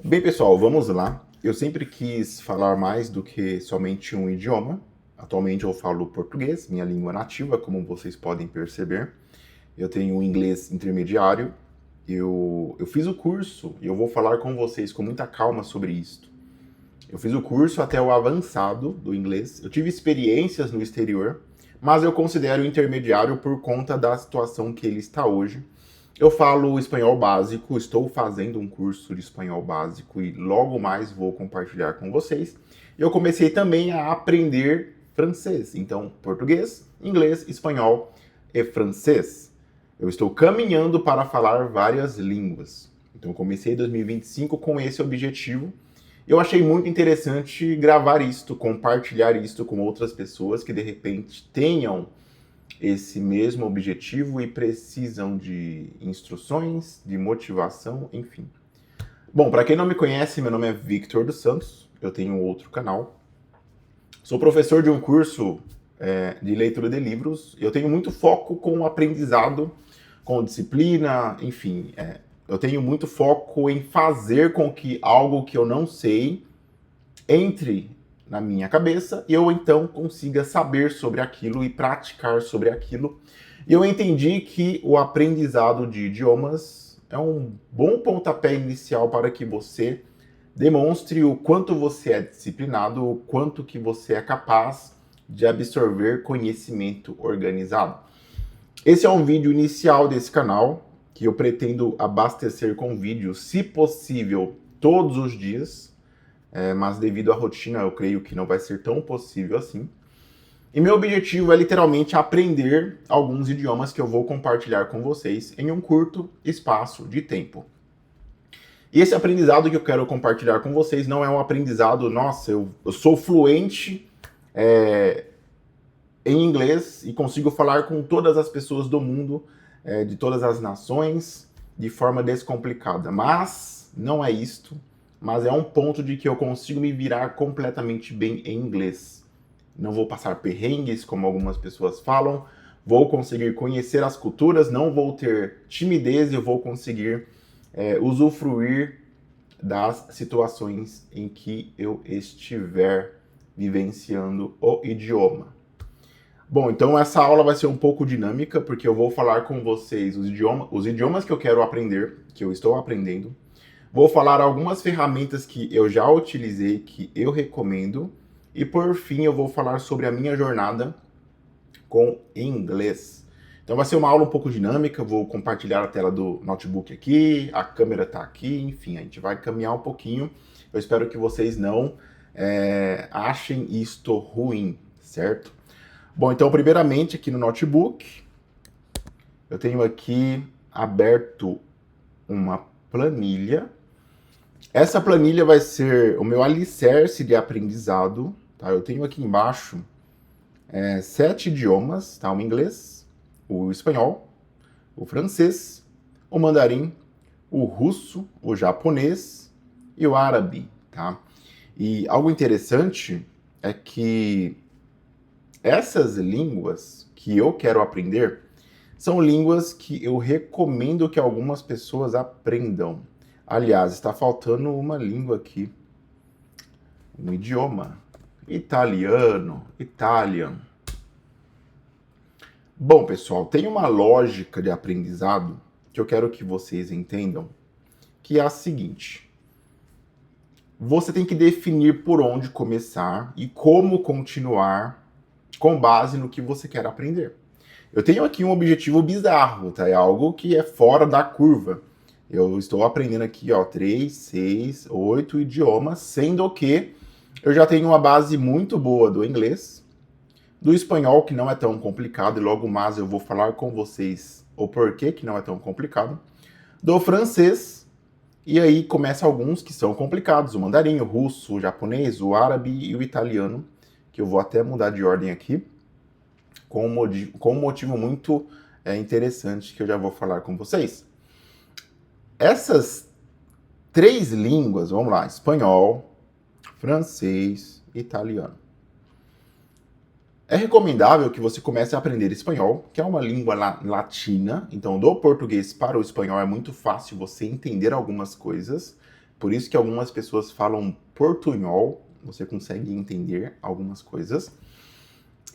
Bem, pessoal, vamos lá. Eu sempre quis falar mais do que somente um idioma. Atualmente eu falo português, minha língua nativa, como vocês podem perceber. Eu tenho um inglês intermediário. Eu fiz o curso e eu vou falar com vocês com muita calma sobre isto. Eu fiz o curso até o avançado do inglês. Eu tive experiências no exterior, mas eu considero intermediário por conta da situação que ele está hoje. Eu falo espanhol básico, estou fazendo um curso de espanhol básico e logo mais vou compartilhar com vocês. Eu comecei também a aprender francês, então português, inglês, espanhol e francês. Eu estou caminhando para falar várias línguas. Então comecei em 2025 com esse objetivo. Eu achei muito interessante gravar isto, compartilhar isto com outras pessoas que de repente tenham esse mesmo objetivo e precisam de instruções, de motivação, enfim. Bom, para quem não me conhece, meu nome é Victor dos Santos, eu tenho outro canal. Sou professor de um curso de leitura de livros. Eu tenho muito foco com o aprendizado, com disciplina, enfim. Eu tenho muito foco em fazer com que algo que eu não sei entre na minha cabeça e eu então consiga saber sobre aquilo e praticar sobre aquilo. E eu entendi que o aprendizado de idiomas é um bom pontapé inicial para que você demonstre o quanto você é disciplinado, o quanto que você é capaz de absorver conhecimento organizado. Esse é um vídeo inicial desse canal, que eu pretendo abastecer com vídeos, se possível, todos os dias, mas devido à rotina eu creio que não vai ser tão possível assim. E meu objetivo é literalmente aprender alguns idiomas que eu vou compartilhar com vocês em um curto espaço de tempo. E esse aprendizado que eu quero compartilhar com vocês não é um aprendizado, nossa, eu sou fluente em inglês e consigo falar com todas as pessoas do mundo, de todas as nações, de forma descomplicada. Mas não é isto. Mas é um ponto de que eu consigo me virar completamente bem em inglês. Não vou passar perrengues, como algumas pessoas falam, vou conseguir conhecer as culturas, não vou ter timidez e eu vou conseguir usufruir das situações em que eu estiver vivenciando o idioma. Bom, então essa aula vai ser um pouco dinâmica, porque eu vou falar com vocês os idiomas que eu quero aprender, que eu estou aprendendo. Vou falar algumas ferramentas que eu já utilizei, que eu recomendo. E por fim, eu vou falar sobre a minha jornada com inglês. Então vai ser uma aula um pouco dinâmica, vou compartilhar a tela do notebook aqui, a câmera está aqui, enfim, a gente vai caminhar um pouquinho. Eu espero que vocês não achem isto ruim, certo? Bom, então primeiramente aqui no notebook, eu tenho aqui aberto uma planilha. Essa planilha vai ser o meu alicerce de aprendizado, tá? Eu tenho aqui embaixo 7 idiomas, tá? O inglês, o espanhol, o francês, o mandarim, o russo, o japonês e o árabe, tá? E algo interessante é que essas línguas que eu quero aprender são línguas que eu recomendo que algumas pessoas aprendam. Aliás, está faltando uma língua aqui, um idioma, italiano, Italian. Bom, pessoal, tem uma lógica de aprendizado que eu quero que vocês entendam, que é a seguinte. Você tem que definir por onde começar e como continuar com base no que você quer aprender. Eu tenho aqui um objetivo bizarro, tá? É algo que é fora da curva. Eu estou aprendendo aqui, ó, 3, 6, 8 idiomas, sendo que eu já tenho uma base muito boa do inglês, do espanhol, que não é tão complicado, e logo mais eu vou falar com vocês o porquê que não é tão complicado, do francês, e aí começa alguns que são complicados, o mandarim, o russo, o japonês, o árabe e o italiano, que eu vou até mudar de ordem aqui, com um motivo muito interessante que eu já vou falar com vocês. Essas 3 línguas, vamos lá, espanhol, francês, italiano. É recomendável que você comece a aprender espanhol, que é uma língua latina, então do português para o espanhol é muito fácil você entender algumas coisas, Por isso que algumas pessoas falam portunhol, você consegue entender algumas coisas.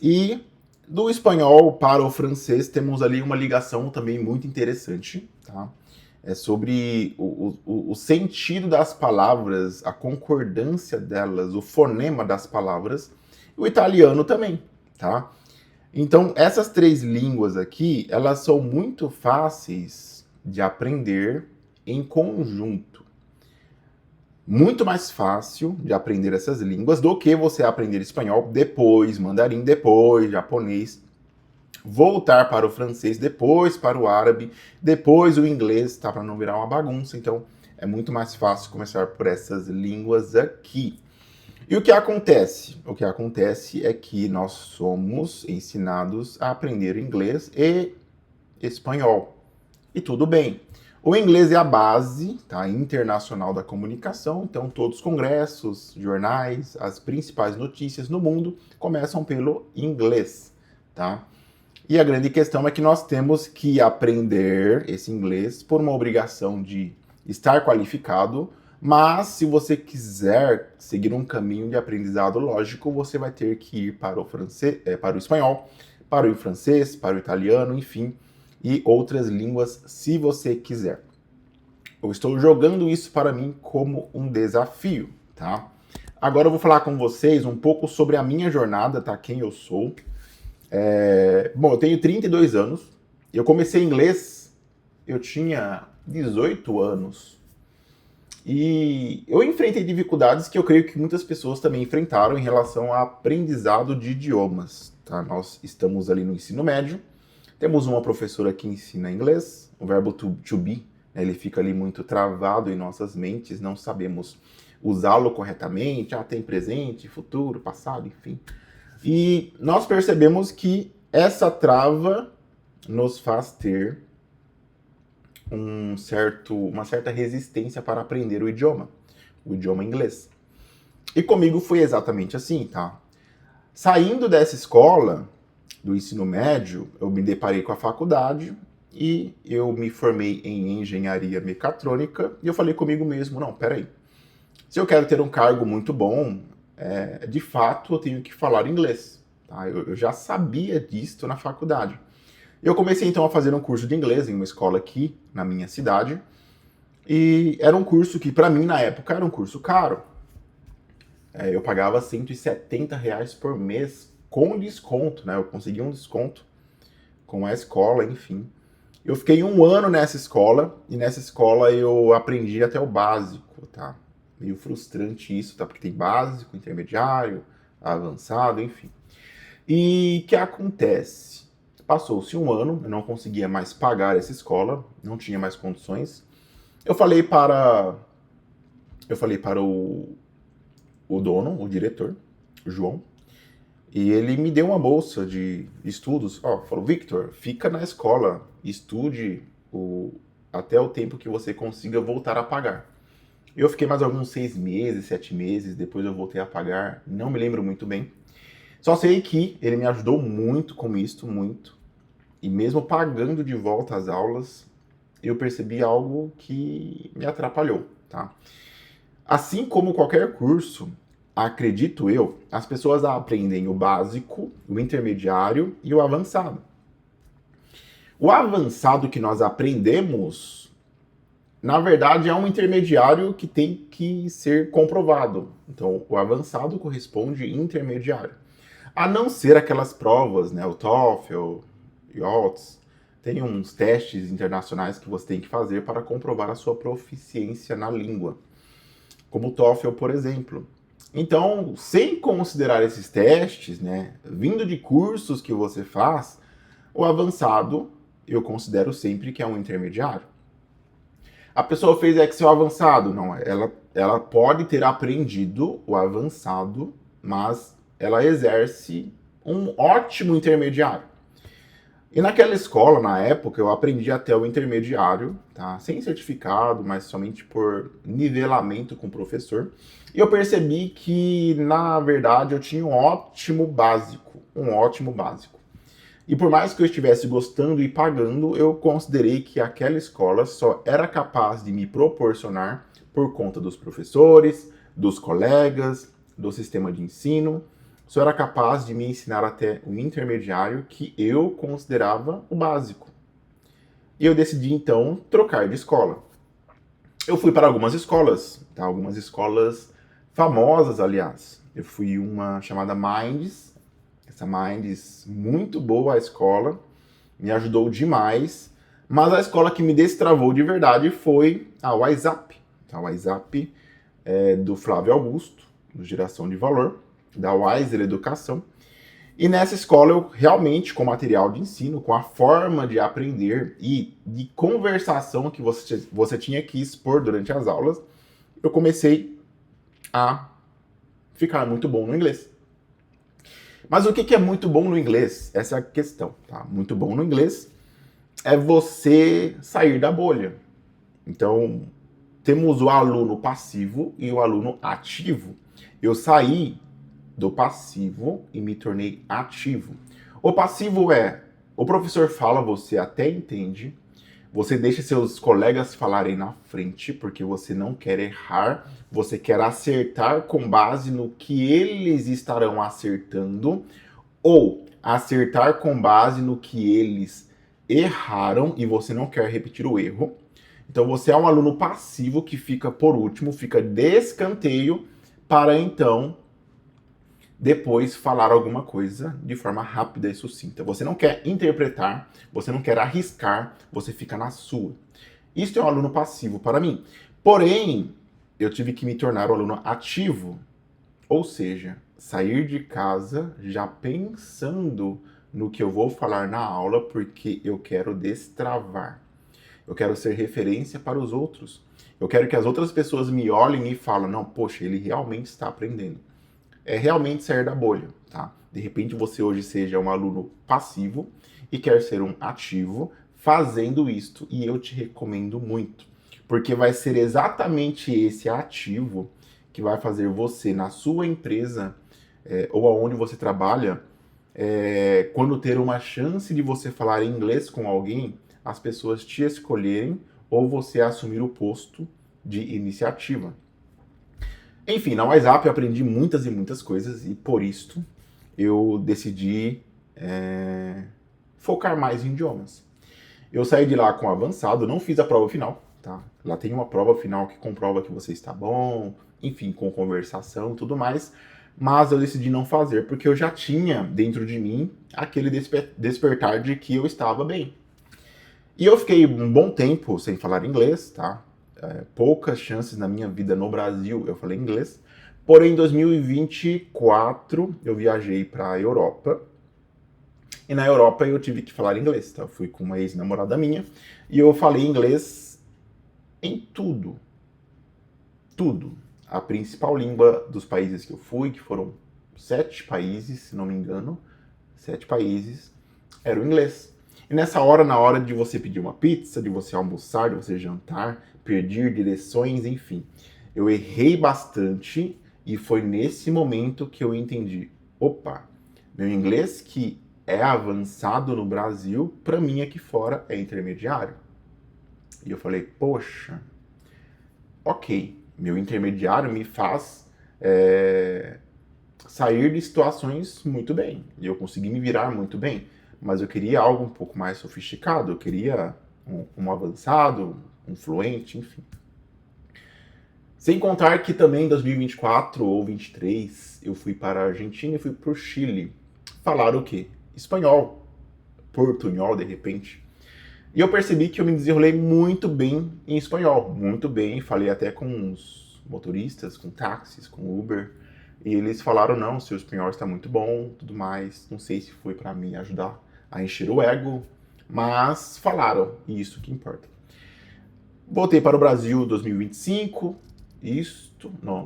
E do espanhol para o francês temos ali uma ligação também muito interessante, tá? É sobre o sentido das palavras, a concordância delas, o fonema das palavras. O italiano também, tá? Então, essas três línguas aqui, elas são muito fáceis de aprender em conjunto. Muito mais fácil de aprender essas línguas do que você aprender espanhol depois, mandarim depois, japonês, voltar para o francês depois para o árabe, depois o inglês, tá? Para não virar uma bagunça. Então, é muito mais fácil começar por essas línguas aqui. E o que acontece? O que acontece é que nós somos ensinados a aprender inglês e espanhol. E tudo bem. O inglês é a base, tá, internacional da comunicação, então todos os congressos, jornais, as principais notícias no mundo começam pelo inglês, tá? E a grande questão é que nós temos que aprender esse inglês por uma obrigação de estar qualificado, mas se você quiser seguir um caminho de aprendizado lógico, você vai ter que ir para o francês, para o espanhol, para o francês, para o italiano, enfim, e outras línguas, se você quiser. Eu estou jogando isso para mim como um desafio, tá? Agora eu vou falar com vocês um pouco sobre a minha jornada, tá? Quem eu sou. Bom, eu tenho 32 anos. Eu comecei inglês, eu tinha 18 anos. E eu enfrentei dificuldades que eu creio que muitas pessoas também enfrentaram em relação ao aprendizado de idiomas, tá? Nós estamos ali no ensino médio. Temos uma professora que ensina inglês, o verbo to be, né, ele fica ali muito travado em nossas mentes, não sabemos usá-lo corretamente, tem presente, futuro, passado, enfim. E nós percebemos que essa trava nos faz ter uma certa resistência para aprender o idioma inglês. E comigo foi exatamente assim, tá? Saindo dessa escola, do ensino médio, eu me deparei com a faculdade e eu me formei em engenharia mecatrônica e eu falei comigo mesmo, não, peraí, se eu quero ter um cargo muito bom, de fato eu tenho que falar inglês, tá? Eu já sabia disso na faculdade. Eu comecei então a fazer um curso de inglês em uma escola aqui na minha cidade e era um curso que para mim na época era um curso caro. Eu pagava R$ 170 por mês com desconto, né? Eu consegui um desconto com a escola, enfim. Eu fiquei 1 ano nessa escola, e nessa escola eu aprendi até o básico, tá? Meio frustrante isso, tá? Porque tem básico, intermediário, avançado, enfim. E o que acontece? Passou-se 1 ano, eu não conseguia mais pagar essa escola, não tinha mais condições. Eu falei para o dono, o diretor, o João, e ele me deu uma bolsa de estudos. Falou, Victor, fica na escola, estude até o tempo que você consiga voltar a pagar. Eu fiquei mais alguns 6 meses, 7 meses, depois eu voltei a pagar, não me lembro muito bem. Só sei que ele me ajudou muito com isso, muito. E mesmo pagando de volta as aulas, eu percebi algo que me atrapalhou, tá? Assim como qualquer curso, acredito eu, as pessoas aprendem o básico, o intermediário e o avançado. O avançado que nós aprendemos, na verdade, é um intermediário que tem que ser comprovado. Então, o avançado corresponde intermediário. A não ser aquelas provas, né, o TOEFL, IELTS, tem uns testes internacionais que você tem que fazer para comprovar a sua proficiência na língua, como o TOEFL, por exemplo. Então, sem considerar esses testes, né, vindo de cursos que você faz, o avançado eu considero sempre que é um intermediário. A pessoa fez Excel avançado, não, ela pode ter aprendido o avançado, mas ela exerce um ótimo intermediário. E naquela escola, na época, eu aprendi até o intermediário, tá? Sem certificado, mas somente por nivelamento com o professor. E eu percebi que, na verdade, eu tinha um ótimo básico. E por mais que eu estivesse gostando e pagando, eu considerei que aquela escola só era capaz de me proporcionar por conta dos professores, dos colegas, do sistema de ensino. O senhor era capaz de me ensinar até o intermediário que eu considerava o básico. E eu decidi, então, trocar de escola. Eu fui para algumas escolas, tá? Algumas escolas famosas, aliás. Eu fui uma chamada Minds. Essa Minds, muito boa a escola, me ajudou demais. Mas a escola que me destravou de verdade foi a WhatsApp. A WhatsApp é do Flávio Augusto, do Geração de Valor, da Wiser Educação. E nessa escola eu realmente, com material de ensino, com a forma de aprender e de conversação que você tinha que expor durante as aulas, eu comecei a ficar muito bom no inglês. Mas o que é muito bom no inglês? Essa é a questão, tá? Muito bom no inglês é você sair da bolha. Então, temos o aluno passivo e o aluno ativo. Eu saí do passivo e me tornei ativo. O passivo é, o professor fala, você até entende, você deixa seus colegas falarem na frente, porque você não quer errar, você quer acertar com base no que eles estarão acertando, ou acertar com base no que eles erraram e você não quer repetir o erro. Então você é um aluno passivo que fica por último, fica de escanteio para então depois falar alguma coisa de forma rápida e sucinta. Você não quer interpretar, você não quer arriscar, você fica na sua. Isso é um aluno passivo para mim. Porém, eu tive que me tornar um aluno ativo, ou seja, sair de casa já pensando no que eu vou falar na aula, porque eu quero destravar. Eu quero ser referência para os outros. Eu quero que as outras pessoas me olhem e falem, não, poxa, ele realmente está aprendendo. É realmente sair da bolha, tá? De repente você hoje seja um aluno passivo e quer ser um ativo fazendo isto, e eu te recomendo muito, porque vai ser exatamente esse ativo que vai fazer você, na sua empresa ou aonde você trabalha, quando ter uma chance de você falar inglês com alguém, as pessoas te escolherem ou você assumir o posto de iniciativa. Enfim, na WhatsApp eu aprendi muitas e muitas coisas e por isto eu decidi focar mais em idiomas. Eu saí de lá com avançado, não fiz a prova final, tá? Lá tem uma prova final que comprova que você está bom, enfim, com conversação e tudo mais, mas eu decidi não fazer porque eu já tinha dentro de mim aquele despertar de que eu estava bem. E eu fiquei um bom tempo sem falar inglês, tá? Poucas chances na minha vida no Brasil eu falei inglês. Porém, em 2024 eu viajei para a Europa. E na Europa eu tive que falar inglês, tá? Eu fui com uma ex-namorada minha e eu falei inglês em tudo. Tudo. A principal língua dos países que eu fui, que foram 7 países, se não me engano, 7 países, era o inglês. E nessa hora, na hora de você pedir uma pizza, de você almoçar, de você jantar, pedir direções, enfim, eu errei bastante e foi nesse momento que eu entendi, opa, meu inglês que é avançado no Brasil, para mim aqui fora é intermediário. E eu falei, poxa, ok, meu intermediário me faz sair de situações muito bem, e eu consegui me virar muito bem. Mas eu queria algo um pouco mais sofisticado, eu queria um avançado, um fluente, enfim. Sem contar que também em 2024 ou 2023 eu fui para a Argentina e fui para o Chile. Falar o quê? Espanhol, portunhol de repente. E eu percebi que eu me desenrolei muito bem em espanhol, muito bem. Falei até com os motoristas, com táxis, com Uber. E eles falaram, não, seu espanhol está muito bom, tudo mais. Não sei se foi para me ajudar a encher o ego, mas falaram, e isso que importa. Voltei para o Brasil em 2025,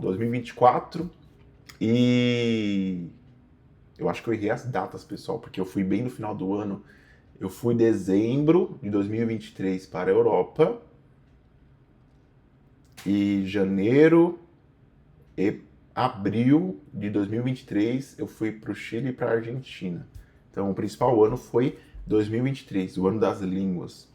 2024, e eu acho que eu errei as datas, pessoal, porque eu fui bem no final do ano. Eu fui em dezembro de 2023 para a Europa, e janeiro e abril de 2023 eu fui para o Chile e para a Argentina. Então, o principal ano foi 2023, o ano das línguas.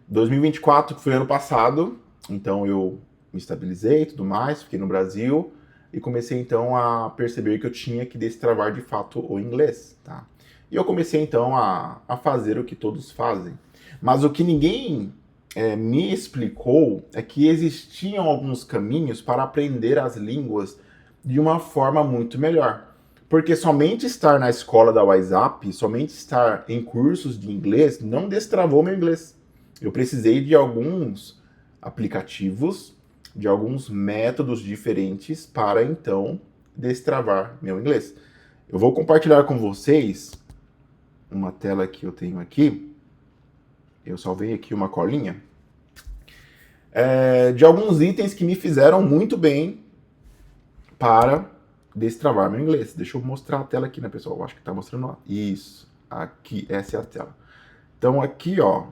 2024, que foi ano passado, então eu me estabilizei e tudo mais, fiquei no Brasil e comecei então a perceber que eu tinha que destravar de fato o inglês, tá? E eu comecei então a fazer o que todos fazem. Mas o que ninguém me explicou é que existiam alguns caminhos para aprender as línguas de uma forma muito melhor. Porque somente estar na escola da WhatsApp, somente estar em cursos de inglês, não destravou meu inglês. Eu precisei de alguns aplicativos, de alguns métodos diferentes para então destravar meu inglês. Eu vou compartilhar com vocês uma tela que eu tenho aqui. Eu salvei aqui uma colinha de alguns itens que me fizeram muito bem para destravar meu inglês. Deixa eu mostrar a tela aqui, né, pessoal? Eu acho que tá mostrando, ó. Isso. Aqui, essa é a tela. Então aqui, ó,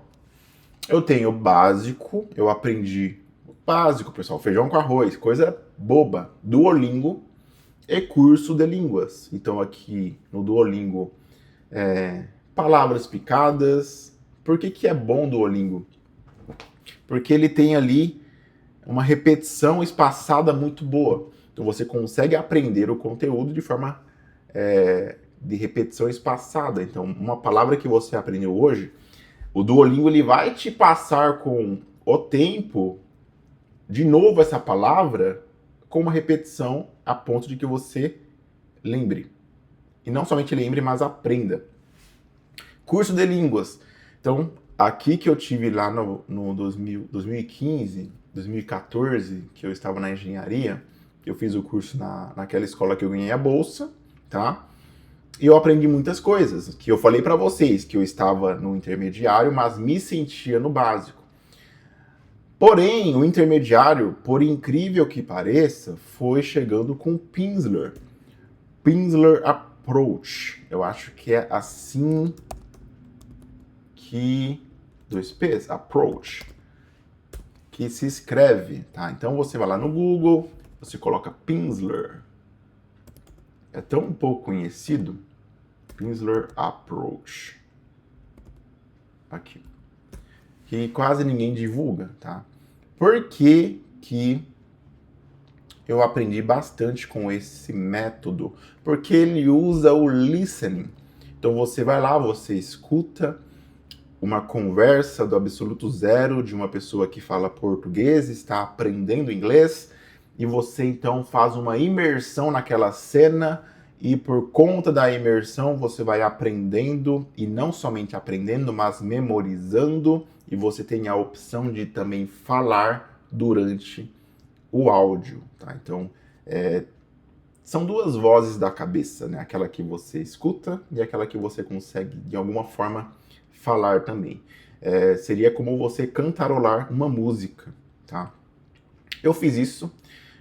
eu tenho o básico, eu aprendi o básico, pessoal, feijão com arroz, coisa boba. Duolingo e curso de línguas. Então aqui no Duolingo, palavras picadas. Por que é bom o Duolingo? Porque ele tem ali uma repetição espaçada muito boa. Então você consegue aprender o conteúdo de forma de repetição espaçada. Então, uma palavra que você aprendeu hoje, o Duolingo ele vai te passar com o tempo de novo essa palavra com uma repetição a ponto de que você lembre. E não somente lembre, mas aprenda. Curso de línguas. Então, aqui que eu tive lá no 2015, 2014, que eu estava na engenharia, eu fiz o curso naquela escola que eu ganhei a bolsa, tá? E eu aprendi muitas coisas, que eu falei para vocês, que eu estava no intermediário, mas me sentia no básico. Porém, o intermediário, por incrível que pareça, foi chegando com Pimsleur. Pimsleur Approach. Eu acho que é assim que... 2 P's, Approach. Que se escreve, tá? Então você vai lá no Google, você coloca Pimsleur. É tão pouco conhecido. Pimsleur Approach. Aqui. Que quase ninguém divulga, tá? Por que eu aprendi bastante com esse método? Porque ele usa o listening. Então você vai lá, você escuta uma conversa do absoluto zero de uma pessoa que fala português, está aprendendo inglês, e você então faz uma imersão naquela cena, e por conta da imersão você vai aprendendo, e não somente aprendendo, mas memorizando, e você tem a opção de também falar durante o áudio, tá? Então, são duas vozes da cabeça, né? Aquela que você escuta e aquela que você consegue, de alguma forma, falar também. Seria como você cantarolar uma música, tá? Eu fiz isso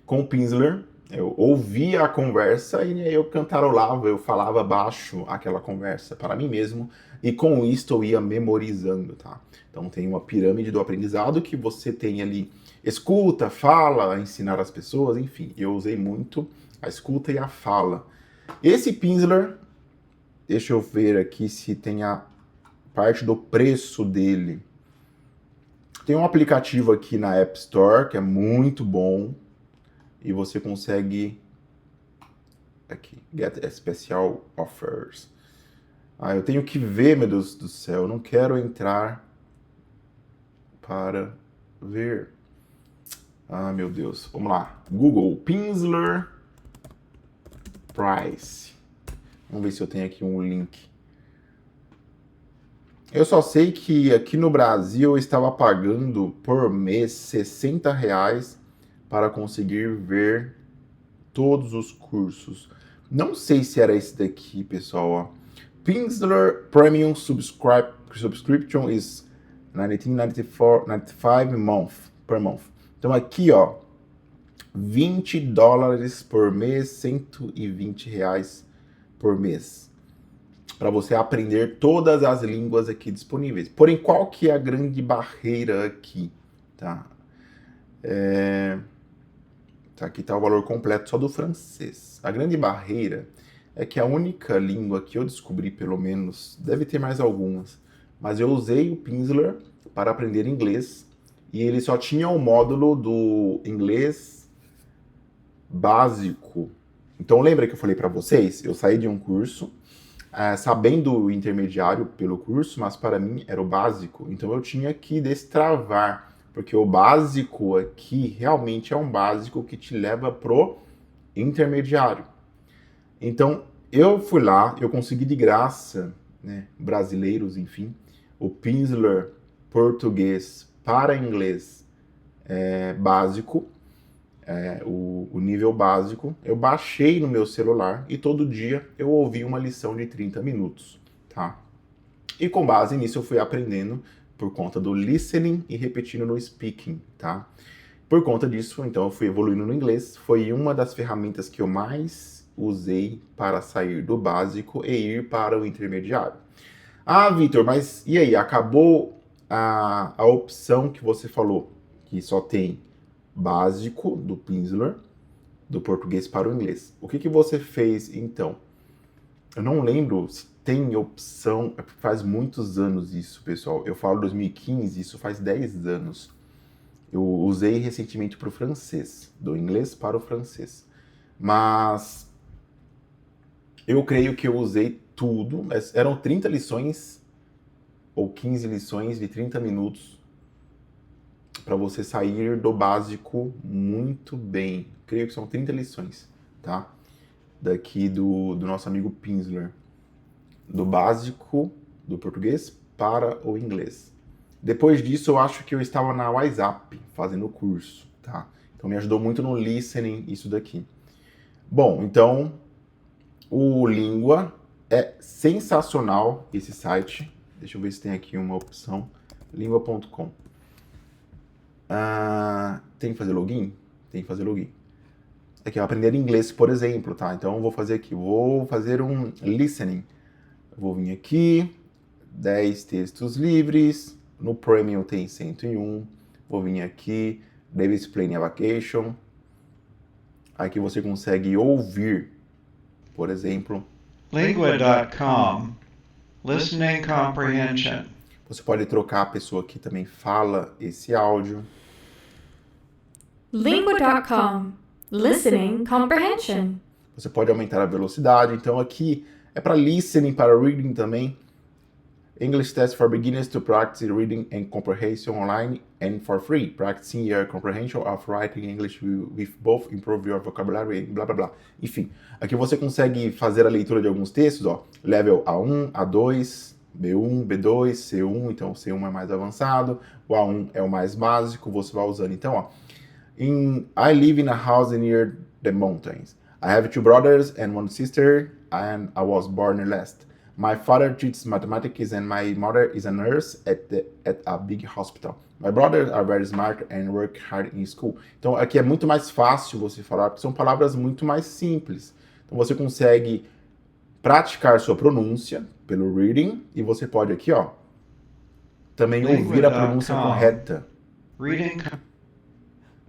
com o Pimsleur, eu ouvia a conversa e eu cantarolava, eu falava baixo aquela conversa para mim mesmo, e com isso eu ia memorizando, tá? Então tem uma pirâmide do aprendizado que você tem ali escuta, fala, ensinar as pessoas, enfim, eu usei muito a escuta e a fala. Esse Pimsleur, deixa eu ver aqui se tem a parte do preço dele. Tem um aplicativo aqui na App Store que é muito bom e você consegue aqui, Get Special Offers. Eu tenho que ver, meu Deus do céu, eu não quero entrar para ver. Meu Deus, vamos lá. Google, Pimsleur Price. Vamos ver se eu tenho aqui um link. Eu só sei que aqui no Brasil eu estava pagando por mês R$60 para conseguir ver todos os cursos. Não sei se era esse daqui, pessoal. Ó. Pimsleur Premium Subscription is $19.95 per month. Então aqui, ó, $20 por mês, R$120 por mês. Para você aprender todas as línguas aqui disponíveis. Porém, qual que é a grande barreira aqui? Tá? Aqui está o valor completo só do francês. A grande barreira é que a única língua que eu descobri, pelo menos, deve ter mais algumas, mas eu usei o Pimsleur para aprender inglês e ele só tinha o módulo do inglês básico. Então lembra que eu falei para vocês? Eu saí de um curso sabendo o intermediário pelo curso, mas para mim era o básico. Então eu tinha que destravar, porque o básico aqui realmente é um básico que te leva pro intermediário. Então eu fui lá, eu consegui de graça, né, brasileiros, enfim, o Pimsleur português para inglês básico, o nível básico. Eu baixei no meu celular e todo dia eu ouvi uma lição de 30 minutos, tá? E com base nisso eu fui aprendendo por conta do listening e repetindo no speaking, tá? Por conta disso, então, eu fui evoluindo no inglês. Foi uma das ferramentas que eu mais usei para sair do básico e ir para o intermediário. Ah, Vitor, mas e aí? Acabou a opção que você falou, que só tem básico do Pimsleur, do português para o inglês. O que você fez então? Eu não lembro se tem opção, faz muitos anos isso, pessoal. Eu falo 2015, isso faz 10 anos. Eu usei recentemente para o francês, do inglês para o francês. Mas eu creio que eu usei tudo. Eram 30 lições ou 15 lições de 30 minutos para você sair do básico muito bem. Creio que são 30 lições, tá? Daqui do nosso amigo Pimsleur. Do básico do português para o inglês. Depois disso, eu acho que eu estava na WhatsApp fazendo o curso, tá? Então me ajudou muito no listening isso daqui. Bom, então o Língua é sensacional esse site. Deixa eu ver se tem aqui uma opção. Língua.com. Tem que fazer login? Tem que fazer login. Aqui, eu aprender inglês, por exemplo, tá? Então eu vou fazer aqui, vou fazer um listening. Vou vir aqui, 10 textos livres, no Premium tem 101, vou vir aqui, David's Planning a Vacation, aqui você consegue ouvir, por exemplo, Lingua.com, Listening Comprehension. Você pode trocar a pessoa que também fala esse áudio. Lingua.com, Listening Comprehension. Você pode aumentar a velocidade, então aqui é para listening, para reading também. English test for beginners to practice reading and comprehension online and for free. Practicing your comprehension of writing English with both improve your vocabulary, blá blá blá. Enfim, aqui você consegue fazer a leitura de alguns textos, ó. Level A1, A2, B1, B2, C1, então o C1 é mais avançado, o A1 é o mais básico, você vai usando. Então, ó. I live in a house near the mountains. I have 2 brothers and 1 sister, and I was born last. My father teaches mathematics and my mother is a nurse at a big hospital. My brothers are very smart and work hard in school. Então aqui é muito mais fácil você falar, porque são palavras muito mais simples. Então você consegue praticar sua pronúncia pelo reading e você pode aqui, ó, também ouvir a pronúncia correta. Reading.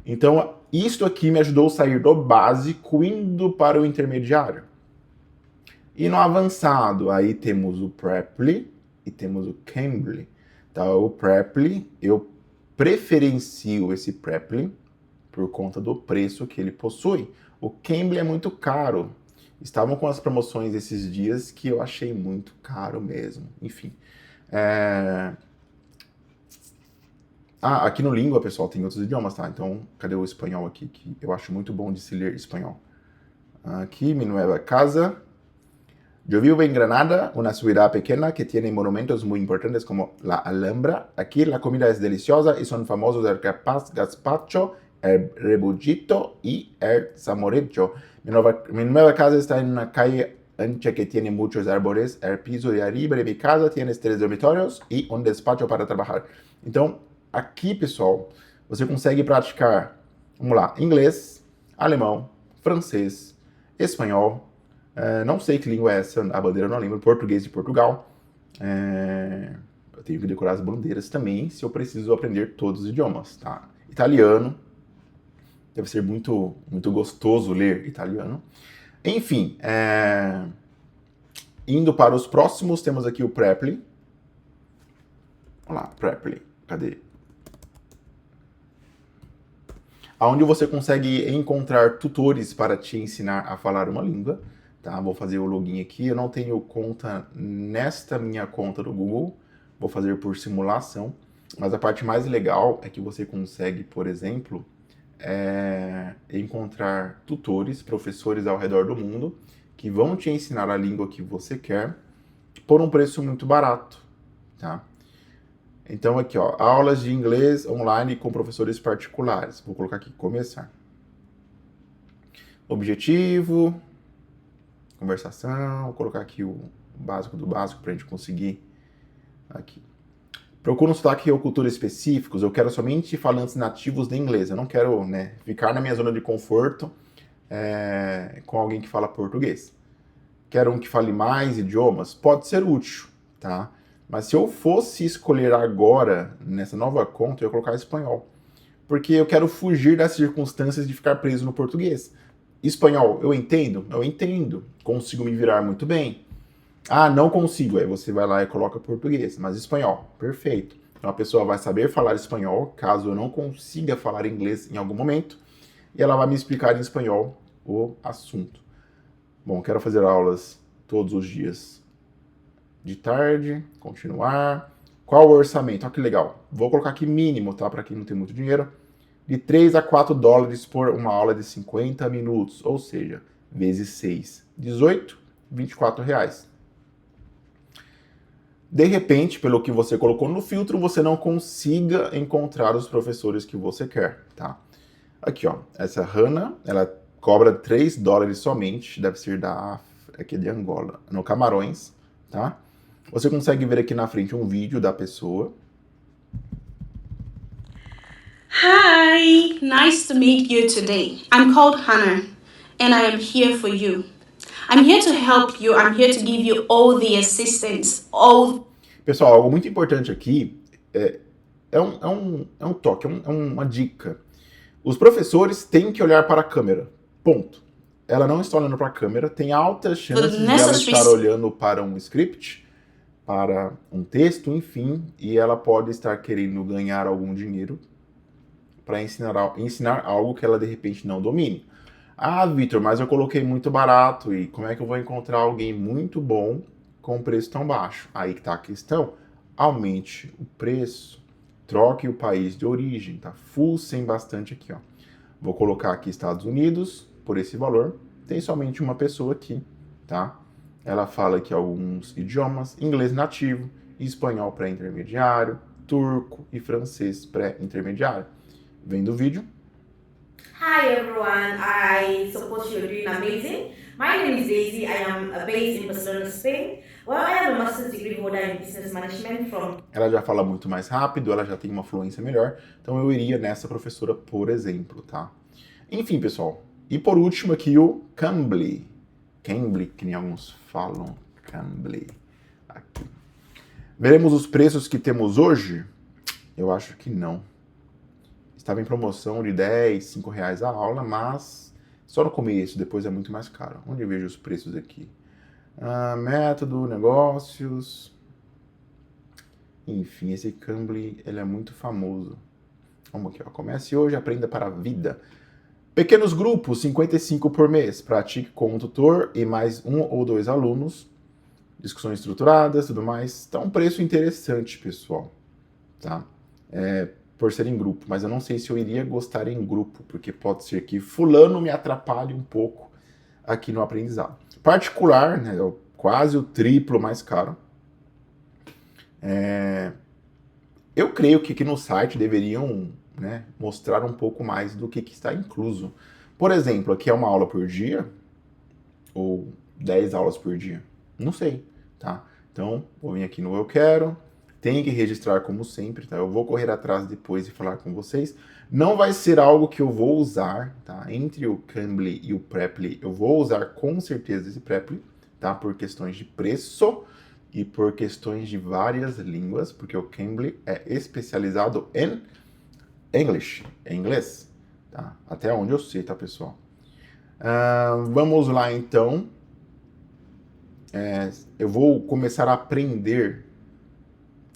Então isto aqui me ajudou a sair do básico indo para o intermediário. E no avançado, aí temos o Preply e temos o Cambly. Então, o Preply, eu preferencio esse Preply por conta do preço que ele possui. O Cambly é muito caro. Estavam com as promoções esses dias que eu achei muito caro mesmo. Enfim. Aqui no Língua, pessoal, tem outros idiomas, tá? Então, cadê o espanhol aqui? Que eu acho muito bom de se ler espanhol. Aqui, mi nueva casa. Yo vivo en Granada, una ciudad pequeña que tiene monumentos muy importantes como la Alhambra. Aquí la comida es deliciosa y son famosos el gazpacho, el rebullito y el zamorejo. Mi nueva casa está en una calle ancha que tiene muchos árboles. El piso de arriba de mi casa tiene 3 dormitorios y un despacho para trabajar. Então, aqui, pessoal, você consegue praticar, vamos lá, inglês, alemão, francês, espanhol. Não sei que língua é essa, a bandeira eu não lembro, português de Portugal. Eu tenho que decorar as bandeiras também, se eu preciso aprender todos os idiomas, tá? Italiano, deve ser muito, muito gostoso ler italiano. Enfim, indo para os próximos, temos aqui o Preply. Olha lá, Preply, cadê? onde você consegue encontrar tutores para te ensinar a falar uma língua. Tá? Vou fazer o login aqui. Eu não tenho conta nesta minha conta do Google. Vou fazer por simulação. Mas a parte mais legal é que você consegue, por exemplo, encontrar tutores, professores ao redor do mundo que vão te ensinar a língua que você quer por um preço muito barato, tá? Então aqui, ó, aulas de inglês online com professores particulares. Vou colocar aqui, começar. Objetivo, conversação, vou colocar aqui o básico do básico para a gente conseguir aqui. Procuro um sotaque ou cultura específicos, eu quero somente falantes nativos de inglês. Eu não quero, né, ficar na minha zona de conforto com alguém que fala português. Quero um que fale mais idiomas? Pode ser útil, tá? Mas se eu fosse escolher agora, nessa nova conta, eu ia colocar espanhol. Porque eu quero fugir das circunstâncias de ficar preso no português. Espanhol, eu entendo? Eu entendo. Consigo me virar muito bem. Ah, não consigo. Aí você vai lá e coloca português. Mas espanhol, perfeito. Então a pessoa vai saber falar espanhol, caso eu não consiga falar inglês em algum momento. E ela vai me explicar em espanhol o assunto. Bom, quero fazer aulas todos os dias de tarde, continuar. Qual o orçamento? Olha que legal. Vou colocar aqui mínimo, tá? Para quem não tem muito dinheiro. De 3 a 4 dólares por uma aula de 50 minutos. Ou seja, vezes 6. 18, 24 reais. De repente, pelo que você colocou no filtro, você não consiga encontrar os professores que você quer, tá? Aqui, ó. Essa Hannah, ela cobra 3 dólares somente. Deve ser aqui de Angola. No Camarões, tá? Você consegue ver aqui na frente um vídeo da pessoa. Hi, nice to meet you today. I'm called Hannah, and I am here for you. I'm here to help you. I'm here to give you all the assistance, all. Pessoal, algo muito importante aqui é um toque, uma dica. Os professores têm que olhar para a câmera, ponto. Ela não está olhando para a câmera, tem altas chances de ela estar olhando para um script, para um texto, enfim, e ela pode estar querendo ganhar algum dinheiro para ensinar algo que ela de repente não domine. Ah, Vitor, mas eu coloquei muito barato e como é que eu vou encontrar alguém muito bom com um preço tão baixo? Aí que tá a questão. Aumente o preço, troque o país de origem, tá? Fuçem bastante aqui, ó. Vou colocar aqui Estados Unidos por esse valor. Tem somente uma pessoa aqui, tá? Ela fala aqui alguns idiomas, inglês nativo, espanhol pré-intermediário, turco e francês pré-intermediário. Vendo o vídeo. Hi everyone, I suppose you're doing amazing. My name is Daisy. I am based in Barcelona, Spain. Well, I have a master's degree holder in business management from. Ela já fala muito mais rápido, ela já tem uma fluência melhor, então eu iria nessa professora, por exemplo, tá? Enfim, pessoal. E por último aqui o Cambly. Cambly, que nem alguns falam. Cambly. Aqui. Veremos os preços que temos hoje? Eu acho que não. Estava em promoção de 10, 5 reais a aula, mas só no começo, depois é muito mais caro. Onde eu vejo os preços aqui? Método, negócios. Enfim, esse Cambly, ele é muito famoso. Vamos aqui, ó. Comece hoje, aprenda para a vida. Pequenos grupos, 55 por mês. Pratique com um tutor e mais 1 ou 2 alunos. Discussões estruturadas, tudo mais. Tá um preço interessante, pessoal. Tá? Por ser em grupo, mas eu não sei se eu iria gostar em grupo, porque pode ser que fulano me atrapalhe um pouco aqui no aprendizado. Particular, né, é quase o triplo mais caro. Eu creio que aqui no site deveriam, né, mostrar um pouco mais do que está incluso. Por exemplo, aqui é uma aula por dia, ou 10 aulas por dia, não sei, tá? Então, vou vir aqui no Eu Quero. Tem que registrar como sempre, tá? Eu vou correr atrás depois e falar com vocês. Não vai ser algo que eu vou usar, tá? Entre o Cambly e o Preply, eu vou usar com certeza esse Preply, tá? Por questões de preço e por questões de várias línguas, porque o Cambly é especializado em English, em inglês, tá? Até onde eu sei, tá, pessoal? Vamos lá, então. Eu vou começar a aprender.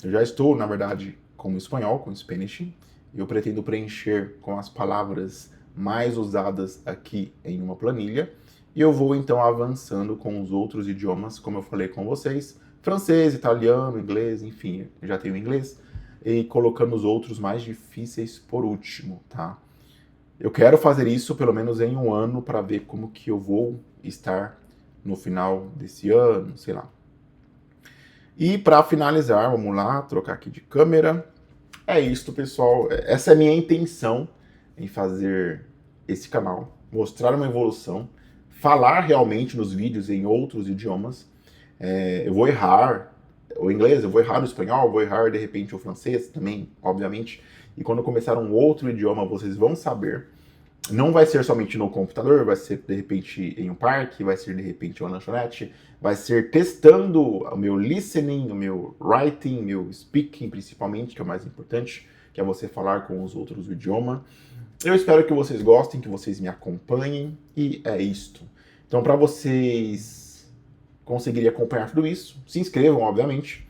Eu já estou, na verdade, com o espanhol, com o Spanish. Eu pretendo preencher com as palavras mais usadas aqui em uma planilha. E eu vou então avançando com os outros idiomas, como eu falei com vocês, francês, italiano, inglês, enfim, eu já tenho inglês, e colocando os outros mais difíceis por último, tá? Eu quero fazer isso pelo menos em um ano para ver como que eu vou estar no final desse ano, sei lá. E para finalizar, vamos lá, trocar aqui de câmera. É isso, pessoal. Essa é a minha intenção em fazer esse canal, mostrar uma evolução, falar realmente nos vídeos em outros idiomas. Eu vou errar o inglês, eu vou errar o espanhol, eu vou errar de repente o francês também, obviamente. E quando começar um outro idioma, vocês vão saber. Não vai ser somente no computador, vai ser de repente em um parque, vai ser de repente uma lanchonete, vai ser testando o meu listening, o meu writing, meu speaking principalmente, que é o mais importante, que é você falar com os outros idiomas. Eu espero que vocês gostem, que vocês me acompanhem, e é isto. Então, para vocês conseguirem acompanhar tudo isso, se inscrevam, obviamente,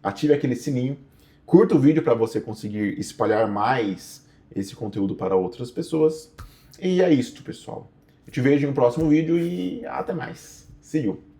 ative aquele sininho, curta o vídeo para você conseguir espalhar mais esse conteúdo para outras pessoas. E é isto, pessoal. Eu te vejo em um próximo vídeo e até mais. See you!